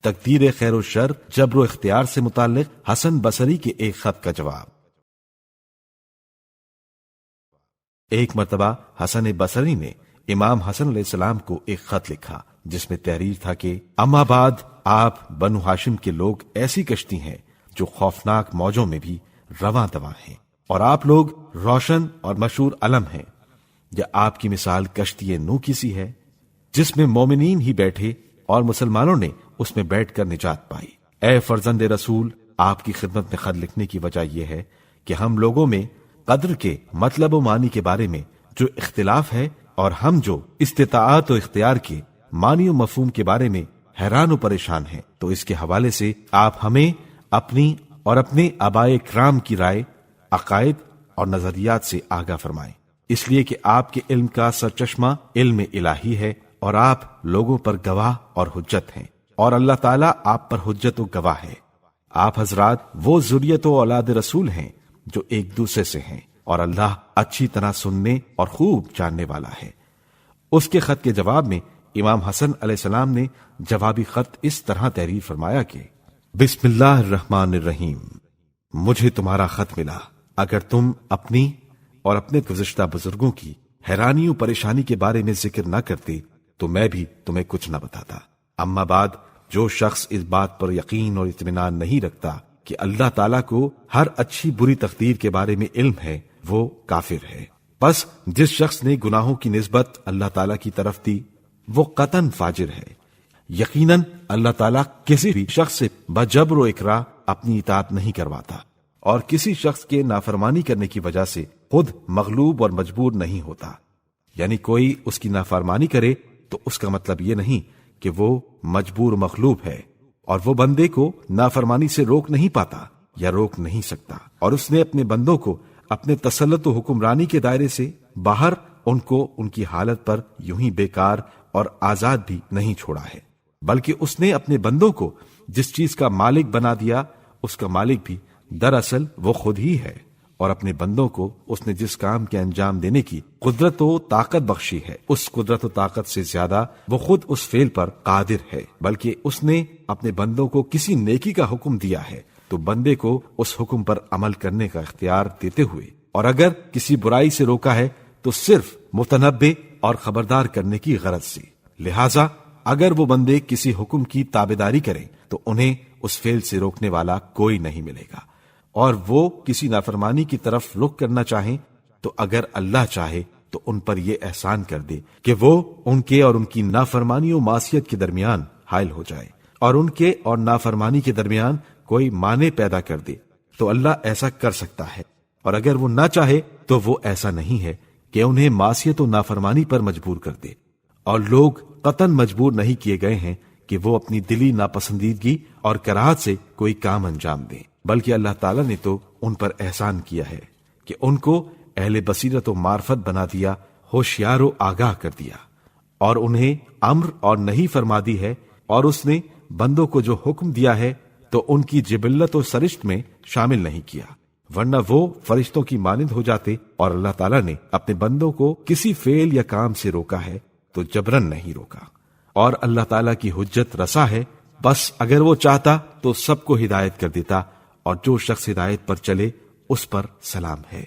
تقدیر خیر و شر، جبر و اختیار سے متعلق حسن بصری کے ایک خط کا جواب۔ ایک مرتبہ حسن بصری نے امام حسن علیہ السلام کو ایک خط لکھا جس میں تحریر تھا کہ اما بعد، آپ بنو ہاشم کے لوگ ایسی کشتی ہیں جو خوفناک موجوں میں بھی رواں دواں ہیں، اور آپ لوگ روشن اور مشہور علم ہیں، یا آپ کی مثال کشتی نوح کی سی ہے جس میں مومنین ہی بیٹھے اور مسلمانوں نے اس میں بیٹھ کر نجات پائی۔ اے فرزند رسول، آپ کی خدمت میں خط لکھنے کی وجہ یہ ہے کہ ہم لوگوں میں قدر کے مطلب و معنی کے بارے میں جو اختلاف ہے، اور ہم جو استطاعت و اختیار کے معنی و مفہوم کے بارے میں حیران و پریشان ہیں، تو اس کے حوالے سے آپ ہمیں اپنی اور اپنے آبائے کرام کی رائے، عقائد اور نظریات سے آگاہ فرمائیں، اس لیے کہ آپ کے علم کا سرچشمہ علم الہی ہے، اور آپ لوگوں پر گواہ اور حجت ہیں، اور اللہ تعالیٰ آپ پر حجت و گواہ ہے۔ آپ حضرات وہ ذریت و اولاد رسول ہیں جو ایک دوسرے سے ہیں، اور اللہ اچھی طرح سننے اور خوب جاننے والا ہے۔ اس کے خط کے جواب میں امام حسن علیہ السلام نے جوابی خط اس طرح تحریر فرمایا کہ بسم اللہ الرحمن الرحیم، مجھے تمہارا خط ملا، اگر تم اپنی اور اپنے گزشتہ بزرگوں کی حیرانی و پریشانی کے بارے میں ذکر نہ کرتے تو میں بھی تمہیں کچھ نہ بتاتا۔ اما بعد، جو شخص اس بات پر یقین اور اطمینان نہیں رکھتا کہ اللہ تعالیٰ کو ہر اچھی بری تقدیر کے بارے میں علم ہے، وہ کافر ہے۔ پس جس شخص نے گناہوں کی نسبت اللہ تعالیٰ کی طرف دی، وہ قطعاً فاجر ہے۔ یقیناً اللہ تعالیٰ کسی بھی شخص سے بجبر و اکراہ اپنی اطاعت نہیں کرواتا، اور کسی شخص کے نافرمانی کرنے کی وجہ سے خود مغلوب اور مجبور نہیں ہوتا۔ یعنی کوئی اس کی نافرمانی کرے تو اس کا مطلب یہ نہیں کہ وہ مجبور مغلوب ہے، اور وہ بندے کو نافرمانی سے روک نہیں پاتا یا روک نہیں سکتا، اور اس نے اپنے بندوں کو اپنے تسلط و حکمرانی کے دائرے سے باہر ان کو ان کی حالت پر یوں ہی بیکار اور آزاد بھی نہیں چھوڑا ہے، بلکہ اس نے اپنے بندوں کو جس چیز کا مالک بنا دیا، اس کا مالک بھی دراصل وہ خود ہی ہے، اور اپنے بندوں کو اس نے جس کام کے انجام دینے کی قدرت و طاقت بخشی ہے، اس قدرت و طاقت سے زیادہ وہ خود اس فعل پر قادر ہے، بلکہ اس نے اپنے بندوں کو کسی نیکی کا حکم دیا ہے تو بندے کو اس حکم پر عمل کرنے کا اختیار دیتے ہوئے، اور اگر کسی برائی سے روکا ہے تو صرف متنبہ اور خبردار کرنے کی غرض سے۔ لہٰذا اگر وہ بندے کسی حکم کی تابعداری کریں تو انہیں اس فعل سے روکنے والا کوئی نہیں ملے گا، اور وہ کسی نافرمانی کی طرف رخ کرنا چاہیں تو اگر اللہ چاہے تو ان پر یہ احسان کر دے کہ وہ ان کے اور ان کی نافرمانی و معصیت کے درمیان حائل ہو جائے، اور ان کے اور نافرمانی کے درمیان کوئی معنی پیدا کر دے، تو اللہ ایسا کر سکتا ہے، اور اگر وہ نہ چاہے تو وہ ایسا نہیں ہے کہ انہیں معصیت و نافرمانی پر مجبور کر دے، اور لوگ قطعاً مجبور نہیں کیے گئے ہیں کہ وہ اپنی دلی ناپسندیدگی اور کراہت سے کوئی کام انجام دیں، بلکہ اللہ تعالیٰ نے تو ان پر احسان کیا ہے کہ ان کو اہل بصیرت و معرفت بنا دیا، ہوشیار و آگاہ کر دیا، اور انہیں امر اور نہیں فرما دی ہے، اور اس نے بندوں کو جو حکم دیا ہے تو ان کی جبلت و سرشت میں شامل نہیں کیا، ورنہ وہ فرشتوں کی مانند ہو جاتے، اور اللہ تعالیٰ نے اپنے بندوں کو کسی فعل یا کام سے روکا ہے تو جبرن نہیں روکا، اور اللہ تعالیٰ کی حجت رسا ہے، بس اگر وہ چاہتا تو سب کو ہدایت کر دیتا، اور جو شخص ہدایت پر چلے اس پر سلام ہے۔